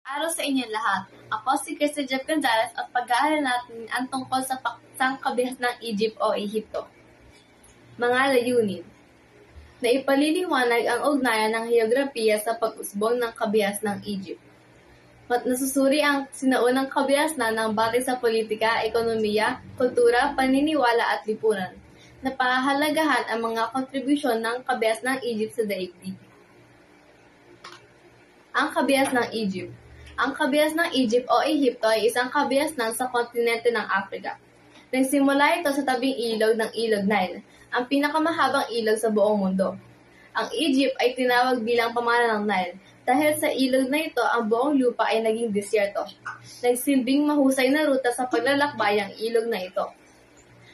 Araw sa inyong lahat. Ako si Krista Jeff Gonzalez at pag-aaral natin ang tungkol sa paksang kabihas ng Egypt o Ehipto. Mga layunin. Na ipaliliwanag ang ugnayan ng heograpiya sa pag-usbong ng kabihas ng Egypt. Nasusuri ang sinaunang kabihasnan ng batay sa politika, ekonomiya, kultura, paniniwala at lipunan. Napahalagahan ang mga kontribusyon ng kabihas ng Egypt sa daigdig. Ang kabihas ng Egypt. Ang kabihas ng Egypt o Ehipto ay isang kabihasnan sa kontinente ng Afrika. Nagsimula ito sa tabing ilog ng Ilog Nile, ang pinakamahabang ilog sa buong mundo. Ang Egypt ay tinawag bilang pamana ng Nile dahil sa ilog na ito ang buong lupa ay naging disyerto. Nagsilbing mahusay na ruta sa paglalakbay ang ilog na ito.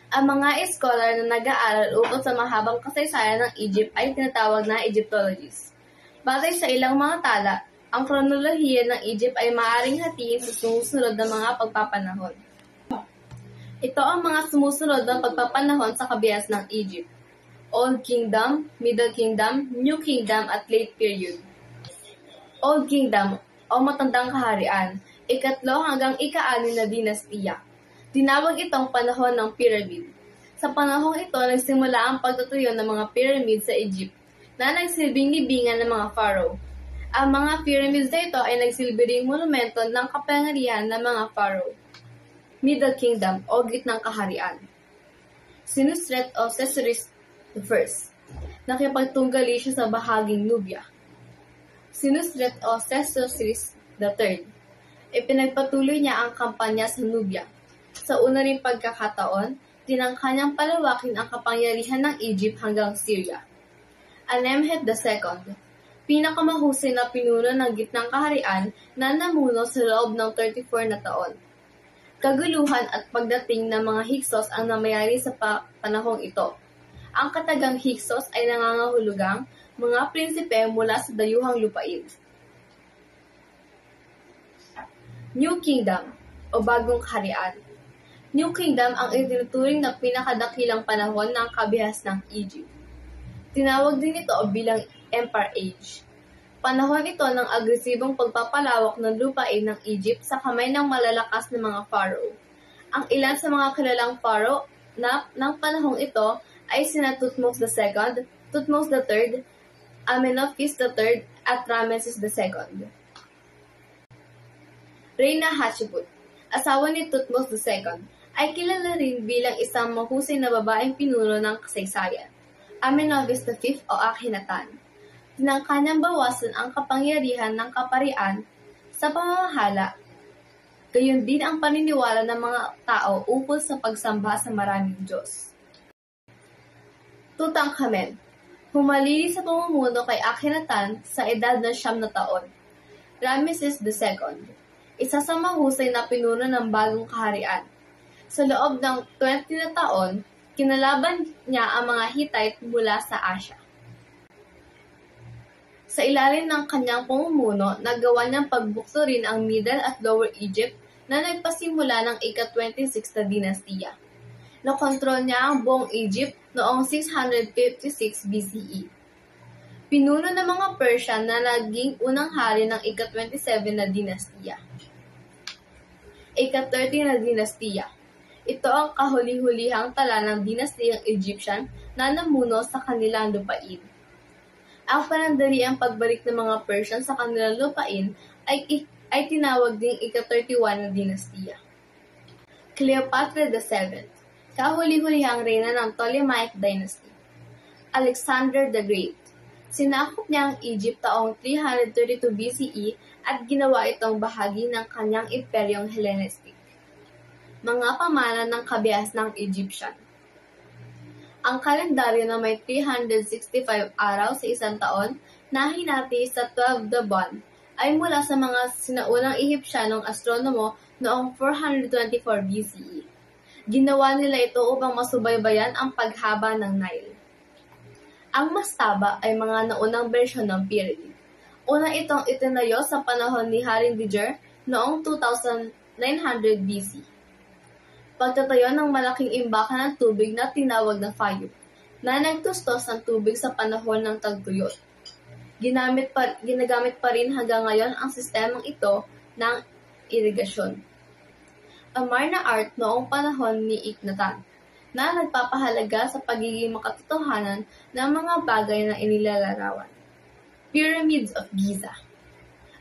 Ang mga scholar na nag-aaral ukol sa mahabang kasaysayan ng Egypt ay tinatawag na Egyptologists. Batay sa ilang mga tala, ang kronolohiya ng Egypt ay maaaring hatiin sa sumusunod na mga pagpapanahon. Ito ang mga sumusunod na pagpapanahon sa kabihas ng Egypt: Old Kingdom, Middle Kingdom, New Kingdom at Late Period. Old Kingdom o Matandang Kaharian, ikatlo hanggang ika-6 na dinastiya. Tinawag itong panahon ng pyramid. Sa panahong ito, nagsimula ang pagtatayo ng mga pyramid sa Egypt na nagsilbing libingan ng mga pharaoh. Ang mga pyramids na ito ay nagsilbi ring monumento ng kapangyarihan ng mga pharaoh. Middle Kingdom o Gitnang Kaharian. Senusret o Sesiris I. Nakipagtunggali siya sa bahaging Nubia. Senusret o Sesiris III. Ipinagpatuloy niya ang kampanya sa Nubia. Sa una ring pagkakataon, tinangka niyang palawakin ang kapangyarihan ng Egypt hanggang Syria. Amenemhet II. Pinakamahusay na pinuno ng Gitnang Kaharian na namuno sa loob ng 34 na taon. Kaguluhan at pagdating ng mga Hyksos ang namayari sa panahong ito. Ang katagang Hyksos ay nangangahulugang mga prinsipe mula sa dayuhang lupain. New Kingdom o Bagong Kaharian. New Kingdom ang itinuturing na pinakadakilang panahon ng kabihas ng Egypt. Tinawag din ito bilang Empire Age. Panahon ito ng agresibong pagpapalawak ng lupain ng Egypt sa kamay ng malalakas na mga pharaoh. Ang ilan sa mga kilalang pharaoh ng panahong ito ay sina Thutmose II, Thutmose III, Amenophis III, at Ramesses II. Reyna Hatshepsut, asawa ni Thutmose II, ay kilala rin bilang isang mahusay na babaeng pinuno ng kasaysayan. Amenophis V o Akhenaten. Tinangka niyang bawasan ang kapangyarihan ng kaparian sa pamamahala, gayon din ang paniniwala ng mga tao ukol sa pagsamba sa maraming Diyos. Tutankhamen, humalili sa pamumuno kay Akhenaten sa edad na 9 na taon. Ramesses II, isa sa mahusay na pinuno ng bagong kaharian. Sa loob ng 20 na taon, kinalaban niya ang mga Hittite mula sa Asya. Sa ilalim ng kanyang pamumuno, nagawa niyang pagbukturin ang Middle at Lower Egypt na nagpasimula ng ika-26 na dinastiya. Nakontrol niya ang buong Egypt noong 656 BCE. Pinuno ng mga Persian na naging unang hari ng ika-27 na dinastiya. Ika-30 na dinastiya. Ito ang kahuli-hulihang tala ng dinastiyang Egyptian na namuno sa kanilang lupain. Ang panandaliang pagbalik ng mga Persian sa kanilang lupain ay tinawag ding ika-31 na dinastiya. Cleopatra VII, kahuli-hulihang reyna ng Ptolemaic Dynasty. Alexander the Great, sinakop niya ang Egypt taong 332 BCE at ginawa itong bahagi ng kanyang imperyong Hellenistic. Mga pamana ng kabihas ng Egyptian. Ang kalendaryo na may 365 araw sa isang taon na hinati sa 12 na buwan ay mula sa mga sinaunang Egyptianong astronomo noong 424 BCE. Ginawa nila ito upang masubaybayan ang paghaba ng Nile. Ang mastaba ay mga naunang bersyon ng pyramid. Una itong itinayo sa panahon ni Haring Djer noong 2900 BC. Pagtatayo ng malaking imbakan ng tubig na tinawag na fayum, na nagtustos ng tubig sa panahon ng tagtuyot. Ginagamit pa rin hanggang ngayon ang sistemang ito ng irigasyon. Amarna art noong panahon ni Ignatan na nagpapahalaga sa pagiging makatotohanan ng mga bagay na inilalarawan. Pyramids of Giza.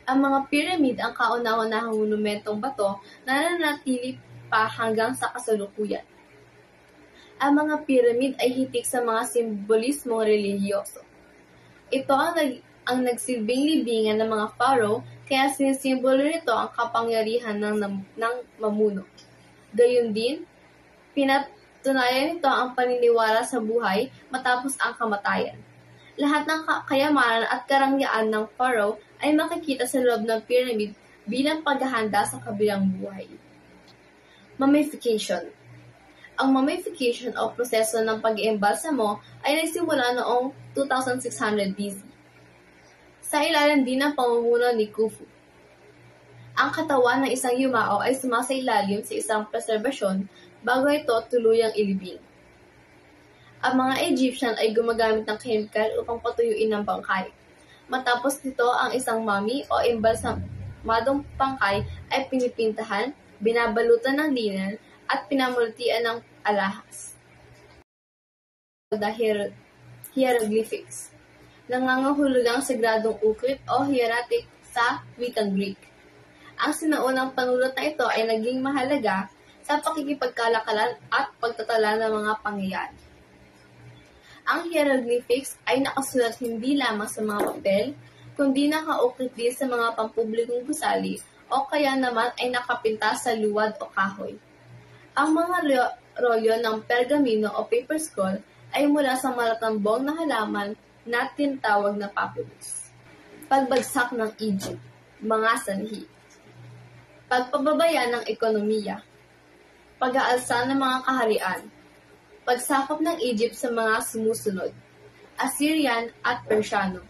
Ang mga pyramid ang kauna-unahang monumentong bato na nananatili pa hanggang sa kasalukuyan. Ang mga pyramid ay hitik sa mga simbolismong relihiyoso. Ito ang nagsilbing libingan ng mga pharaoh, kaya sinisimbolo nito ang kapangyarihan ng mamuno. Gayun din, pinatunayan nito ang paniniwala sa buhay matapos ang kamatayan. Lahat ng kayamanan at karangyaan ng pharaoh ay makikita sa loob ng pyramid bilang paghahanda sa kabilang buhay. Mummification. Ang mummification o proseso ng pag-iembalsamo ay nagsimula noong 2600 BC. Sa ilalim din ng pamumuno ni Khufu. Ang katawan ng isang yumao ay sumasailalim sa isang preserbasyon bago ito tuluyang ilibing. Ang mga Egyptian ay gumagamit ng chemical upang patuyuin ang bangkay. Matapos nito, ang isang mummy o embalsamadong bangkay ay pinipintahan, binabalutan ng linen, at pinamultian ng alahas. The hieroglyphics. Nangangahulugang sagradong ukit o hieratic sa wikang Greek. Ang sinaunang panulat na ito ay naging mahalaga sa pakikipagkalakalan at pagtatala ng mga pangyayari. Ang hieroglyphics ay nakasulat hindi lamang sa mga papel, kundi nakaukit din sa mga pampublikong gusali o kaya naman ay nakapinta sa luwad o kahoy. Ang mga rolyo ng pergamino o paper scroll ay mula sa matatambong na halaman na tinatawag na papyrus. Pagbagsak ng Egypt, mga sanhi. Pagpababaya ng ekonomiya. Pag-aalsa ng mga kaharian. Pagsakop ng Egypt sa mga sumusunod, Assyrian at Persiano.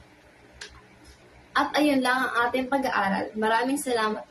At ayun lang ang ating pag-aaral. Maraming salamat.